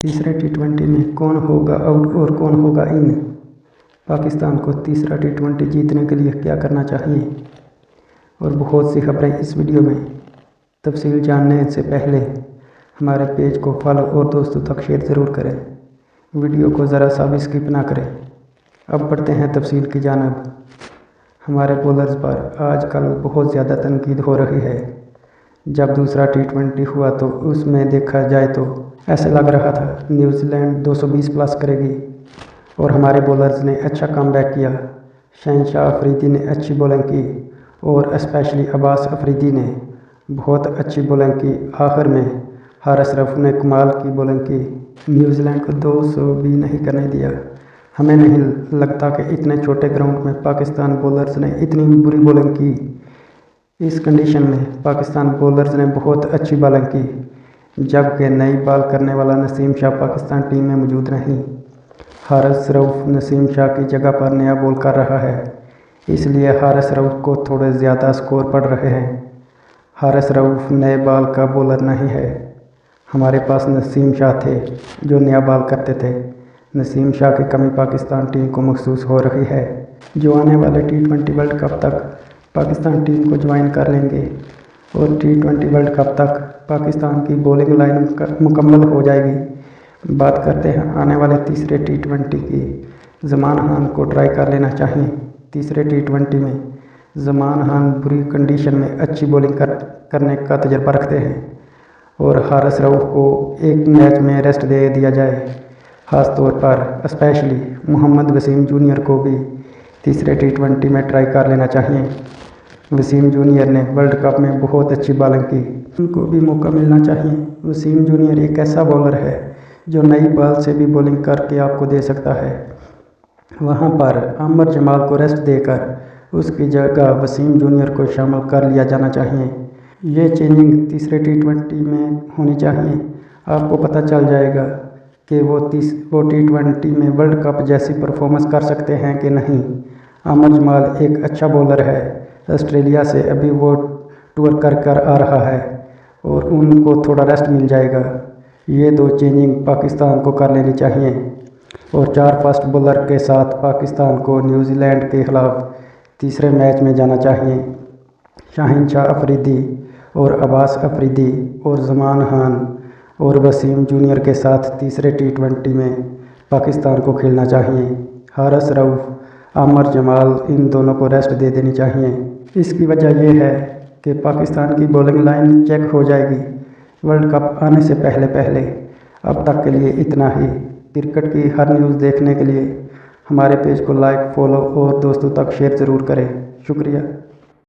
तीसरे टी20 में कौन होगा आउट और कौन होगा इन। पाकिस्तान को तीसरा टी20 जीतने के लिए क्या करना चाहिए और बहुत सी खबरें इस वीडियो में। तफसील जानने से पहले हमारे पेज को फॉलो और दोस्तों तक शेयर ज़रूर करें। वीडियो को ज़रा सा भी स्किप ना करें। अब बढ़ते हैं तफसील की जानिब। हमारे बॉलर्स पर आजकल बहुत ज़्यादा तनकीद हो रही है। जब दूसरा टी20 हुआ तो उसमें देखा जाए तो ऐसा लग रहा था न्यूजीलैंड 220 प्लस करेगी और हमारे बॉलर्स ने अच्छा कमबैक किया। शहनशाह अफरीदी ने अच्छी बॉलिंग की और स्पेशली अब्बास अफरीदी ने बहुत अच्छी बॉलिंग की। आखिर में हारिस रऊफ ने कमाल की बॉलिंग की, न्यूजीलैंड को 200 भी नहीं करने दिया। हमें नहीं लगता कि इतने छोटे ग्राउंड में पाकिस्तान बॉलर्स ने इतनी बुरी बॉलिंग की। इस कंडीशन में पाकिस्तान बॉलर्स ने बहुत अच्छी बॉलिंग की, जबकि नई बॉल करने वाला नसीम शाह पाकिस्तान टीम में मौजूद नहीं। हारिस रऊफ नसीम शाह की जगह पर नया बॉल कर रहा है, इसलिए हारिस रऊफ को थोड़े ज़्यादा स्कोर पड़ रहे हैं। हारिस रऊफ नए बॉल का बॉलर नहीं है। हमारे पास नसीम शाह थे जो नया बॉल करते थे। नसीम शाह की कमी पाकिस्तान टीम को महसूस हो रही है, जो आने वाले टी20 वर्ल्ड कप तक पाकिस्तान टीम को ज्वाइन कर लेंगे और टी20 वर्ल्ड कप तक पाकिस्तान की बॉलिंग लाइन मुकम्मल हो जाएगी। बात करते हैं आने वाले तीसरे टी20 की। ज़मान खान को ट्राई कर लेना चाहिए। तीसरे टी20 में ज़मान खान बुरी कंडीशन में अच्छी बॉलिंग करने का तजर्बा रखते हैं और हारिस रऊफ को एक मैच में रेस्ट दे दिया जाए। ख़ास तौर पर स्पेशली मोहम्मद वसीम जूनियर को भी तीसरे टी20 में ट्राई कर लेना चाहिए। वसीम जूनियर ने वर्ल्ड कप में बहुत अच्छी बॉलिंग की, उनको भी मौका मिलना चाहिए। वसीम जूनियर एक ऐसा बॉलर है जो नई बॉल से भी बॉलिंग करके आपको दे सकता है। वहां पर आमर जमाल को रेस्ट देकर उसकी जगह वसीम जूनियर को शामिल कर लिया जाना चाहिए। ये चेंजिंग तीसरे टी20 में होनी चाहिए। आपको पता चल जाएगा कि वो टी20 में वर्ल्ड कप जैसी परफॉर्मेंस कर सकते हैं कि नहीं। आमर जमाल एक अच्छा बॉलर है। ऑस्ट्रेलिया से अभी वो टूर कर आ रहा है और उनको थोड़ा रेस्ट मिल जाएगा। ये दो चेंजिंग पाकिस्तान को कर लेनी चाहिए और 4 फास्ट बॉलर के साथ पाकिस्तान को न्यूजीलैंड के खिलाफ तीसरे मैच में जाना चाहिए। शहनशाह अफरीदी और अब्बास अफरीदी और ज़मान खान और वसीम जूनियर के साथ तीसरे टी20 में पाकिस्तान को खेलना चाहिए। हारिस रऊफ, आमर जमाल, इन दोनों को रेस्ट दे देनी चाहिए। इसकी वजह यह है कि पाकिस्तान की बॉलिंग लाइन चेक हो जाएगी वर्ल्ड कप आने से पहले। अब तक के लिए इतना ही। क्रिकेट की हर न्यूज़ देखने के लिए हमारे पेज को लाइक, फॉलो और दोस्तों तक शेयर ज़रूर करें। शुक्रिया।